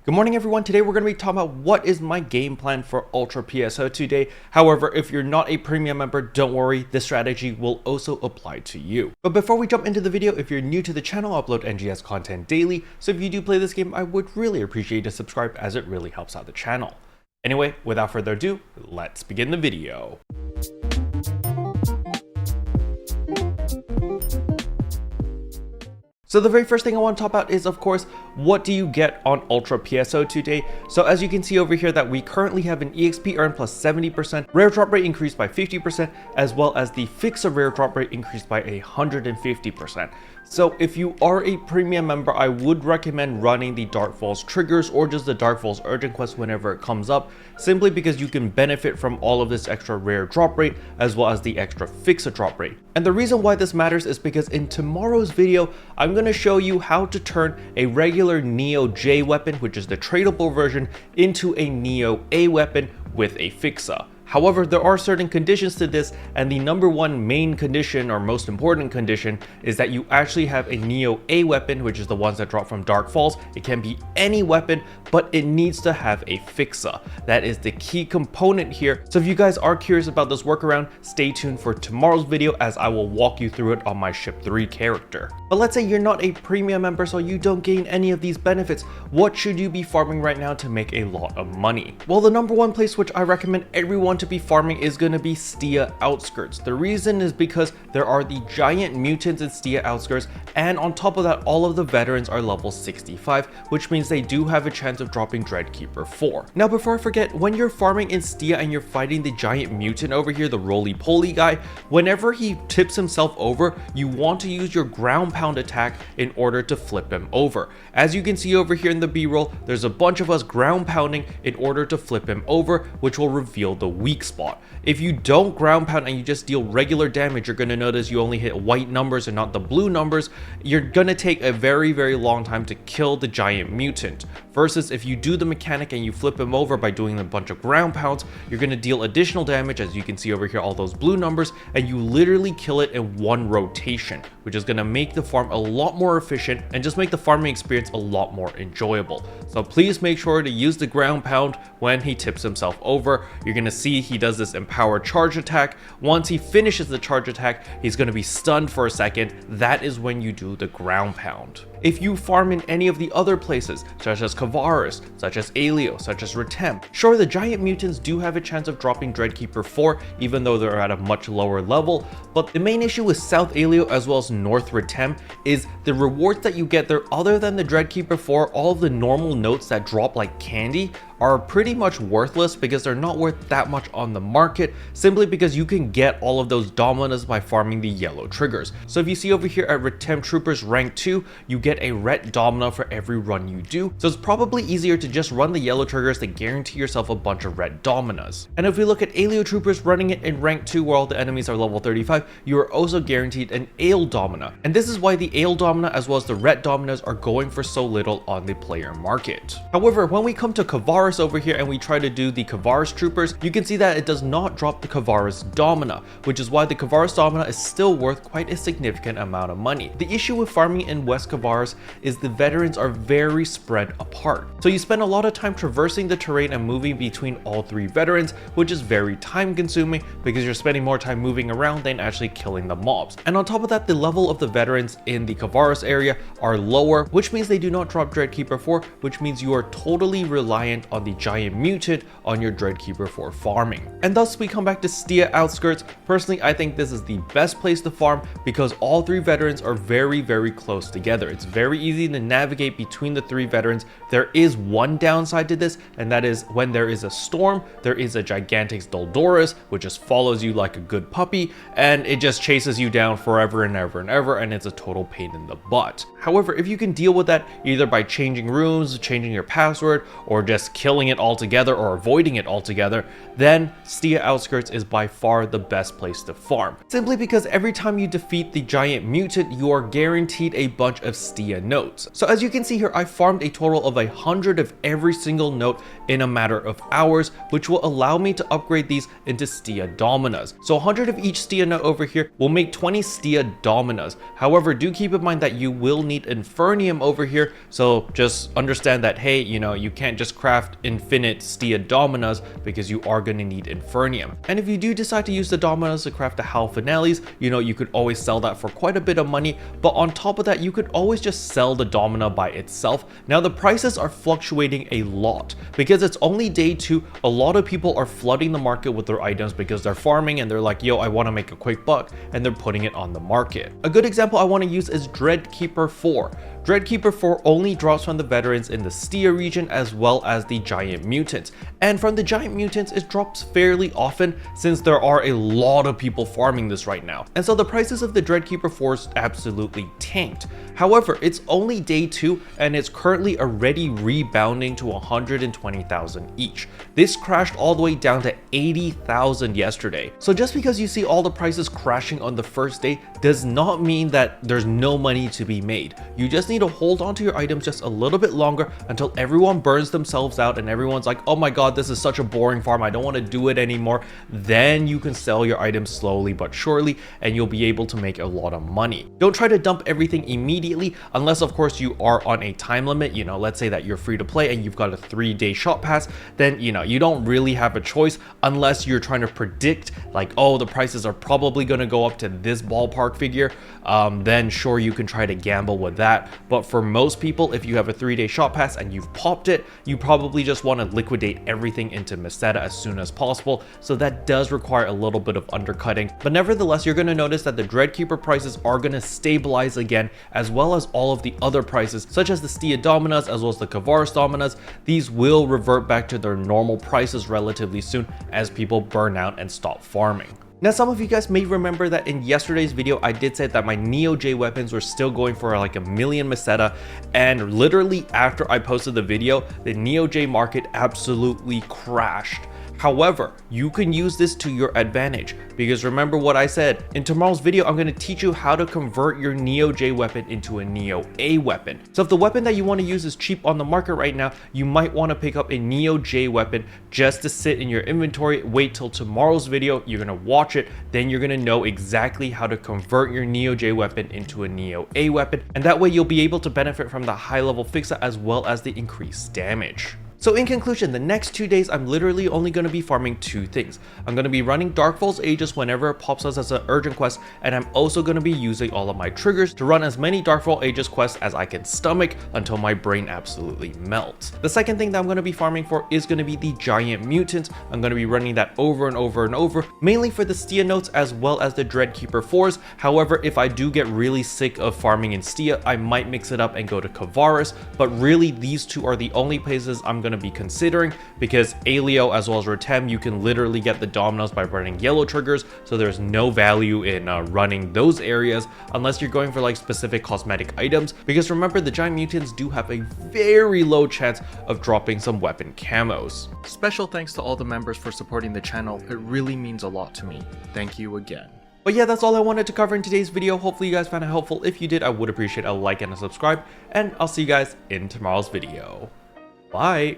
Good morning everyone, today we're going to be talking about what is my game plan for Ultra PSO2 today. However, if you're not a premium member, don't worry, this strategy will also apply to you. But before we jump into the video, if you're new to the channel, I upload NGS content daily, so if you do play this game, I would really appreciate you to subscribe as it really helps out the channel. Anyway, without further ado, let's begin the video. So the very first thing I want to talk about is, of course, what do you get on Ultra PSO today? So as you can see over here that we currently have an EXP earn plus 70%, rare drop rate increased by 50%, as well as the fixer rare drop rate increased by 150%. So if you are a premium member, I would recommend running the Dark Falls triggers or just the Dark Falls urgent quest whenever it comes up, simply because you can benefit from all of this extra rare drop rate as well as the extra fixer drop rate. And the reason why this matters is because in tomorrow's video, I'm going to show you how to turn a regular Neo J weapon, which is the tradable version, into a Neo A weapon with a fixer. However, there are certain conditions to this, and the number one main condition or most important condition is that you actually have a Neo A weapon, which is the ones that drop from Dark Falls. It can be any weapon, but it needs to have a fixer. That is the key component here. So if you guys are curious about this workaround, stay tuned for tomorrow's video as I will walk you through it on my Ship 3 character. But let's say you're not a premium member, so you don't gain any of these benefits. What should you be farming right now to make a lot of money? Well, the number one place which I recommend everyone to be farming is going to be Stia Outskirts. The reason is because there are the giant mutants in Stia Outskirts, and on top of that, all of the veterans are level 65, which means they do have a chance of dropping Dreadkeeper 4. Now before I forget, when you're farming in Stia and you're fighting the giant mutant over here, the roly-poly guy, whenever he tips himself over, you want to use your ground pound attack in order to flip him over. As you can see over here in the B-roll, there's a bunch of us ground pounding in order to flip him over, which will reveal the weak spot. If you don't ground pound and you just deal regular damage, you're going to notice you only hit white numbers and not the blue numbers. You're going to take a very long time to kill the giant mutant. Versus if you do the mechanic and you flip him over by doing a bunch of ground pounds, you're going to deal additional damage, as you can see over here, all those blue numbers, and you literally kill it in one rotation, which is going to make the farm a lot more efficient and just make the farming experience a lot more enjoyable. So please make sure to use the ground pound when he tips himself over. You're going to see he does this empowered charge attack. Once he finishes the charge attack, he's going to be stunned for a second. That is when you do the ground pound. If you farm in any of the other places, such as Kavaris, such as Alio, such as Retem, sure, the giant mutants do have a chance of dropping Dreadkeeper 4, even though they're at a much lower level, but the main issue with South Alio as well as North Retem is the rewards that you get there, other than the Dreadkeeper 4, all of the normal notes that drop like candy are pretty much worthless because they're not worth that much on the market, simply because you can get all of those dominas by farming the yellow triggers. So if you see over here at Retem Troopers rank 2, you get a red domina for every run you do, so it's probably easier to just run the yellow triggers to guarantee yourself a bunch of red dominas. And if we look at Alio Troopers running it in rank 2 where all the enemies are level 35, you are also guaranteed an Ale Domina, and this is why the Ale Domina as well as the red dominas are going for so little on the player market. However, when we come to Kavaris over here and we try to do the Kavaris Troopers, you can see that it does not drop the Kavaris Domina, which is why the Kavaris Domina is still worth quite a significant amount of money. The issue with farming in West Kavaris is the veterans are very spread apart. So you spend a lot of time traversing the terrain and moving between all three veterans, which is very time consuming because you're spending more time moving around than actually killing the mobs. And on top of that, the level of the veterans in the Kavaris area are lower, which means they do not drop Dreadkeeper 4, which means you are totally reliant on the giant mutant on your Dreadkeeper 4 farming. And thus we come back to Stia Outskirts. Personally, I think this is the best place to farm because all three veterans are very close together. It's very easy to navigate between the three veterans. There is one downside to this, and that is when there is a storm, there is a Gigantix Doldorus, which just follows you like a good puppy, and it just chases you down forever and ever, and it's a total pain in the butt. However, if you can deal with that either by changing rooms, changing your password, or just killing it altogether or avoiding it altogether, then Stia Outskirts is by far the best place to farm. Simply because every time you defeat the giant mutant, you are guaranteed a bunch of Stia notes. So as you can see here, I farmed a total of 100 of every single note in a matter of hours, which will allow me to upgrade these into Stia Dominas. So 100 of each Stia note over here will make 20 Stia Dominas. However, do keep in mind that you will need Infernium over here, so just understand that, hey, you know, you can't just craft infinite Stia Dominas because you are going to need Infernium. And if you do decide to use the Dominas to craft the Hal Finales, you know, you could always sell that for quite a bit of money, but on top of that, you could always just sell the Domina by itself. Now, the prices are fluctuating a lot because it's only day 2. A lot of people are flooding the market with their items because they're farming and they're like, yo, I want to make a quick buck, and they're putting it on the market. A good example I want to use is Dreadkeeper 4. Dreadkeeper 4 only drops from the veterans in the Stia region as well as the giant mutants. And from the giant mutants, it drops fairly often since there are a lot of people farming this right now. And so the prices of the Dreadkeeper 4s absolutely tanked. However, it's only day 2 and it's currently already rebounding to 120,000 each. This crashed all the way down to 80,000 yesterday. So just because you see all the prices crashing on the first day does not mean that there's no money to be made. You just need to hold on to your items just a little bit longer until everyone burns themselves out and everyone's like, oh my god, this is such a boring farm, I don't want to do it anymore. Then you can sell your items slowly but surely and you'll be able to make a lot of money. Don't try to dump everything immediately unless of course you are on a time limit. You know, let's say that you're free to play and you've got a 3-day shot pass, then you know, you don't really have a choice unless you're trying to predict like, oh, the prices are probably going to go up to this ballpark figure. Then sure, you can try to gamble with that. But for most people, if you have a 3-day shot pass and you've popped it, you probably just want to liquidate everything into Meseta as soon as possible. So that does require a little bit of undercutting. But nevertheless, you're going to notice that the Dreadkeeper prices are going to stabilize again, as well as all of the other prices, such as the Stia Dominas, as well as the Kavaris Dominas. These will revert back to their normal prices relatively soon as people burn out and stop farming. Now, some of you guys may remember that in yesterday's video, I did say that my Neo J weapons were still going for like 1,000,000 Meseta, and literally after I posted the video, the Neo J market absolutely crashed. However, you can use this to your advantage because remember what I said. In tomorrow's video, I'm going to teach you how to convert your Neo J weapon into a Neo A weapon. So if the weapon that you want to use is cheap on the market right now, you might want to pick up a Neo J weapon just to sit in your inventory. Wait till tomorrow's video, you're going to watch it, then you're going to know exactly how to convert your Neo J weapon into a Neo A weapon, and that way you'll be able to benefit from the high level fixa as well as the increased damage. So in conclusion, the next 2 days, I'm literally only going to be farming 2 things. I'm going to be running Darkfall's Aegis whenever it pops us as an urgent quest, and I'm also going to be using all of my triggers to run as many Darkfall Aegis quests as I can stomach until my brain absolutely melts. The second thing that I'm going to be farming for is going to be the giant mutant. I'm going to be running that over and over and over, mainly for the Stia notes as well as the Dreadkeeper 4s. However, if I do get really sick of farming in Stia, I might mix it up and go to Kavaris, but really these 2 are the only places I'm going to be considering because Aleo as well as Rotem, you can literally get the Dominos by running yellow triggers, so there's no value in running those areas unless you're going for like specific cosmetic items, because remember, the giant mutants do have a very low chance of dropping some weapon camos. Special thanks to all the members for supporting the channel. It really means a lot to me. Thank you again. But yeah, that's all I wanted to cover in today's video. Hopefully you guys found it helpful. If you did, I would appreciate a like and a subscribe, and I'll see you guys in tomorrow's video. Bye.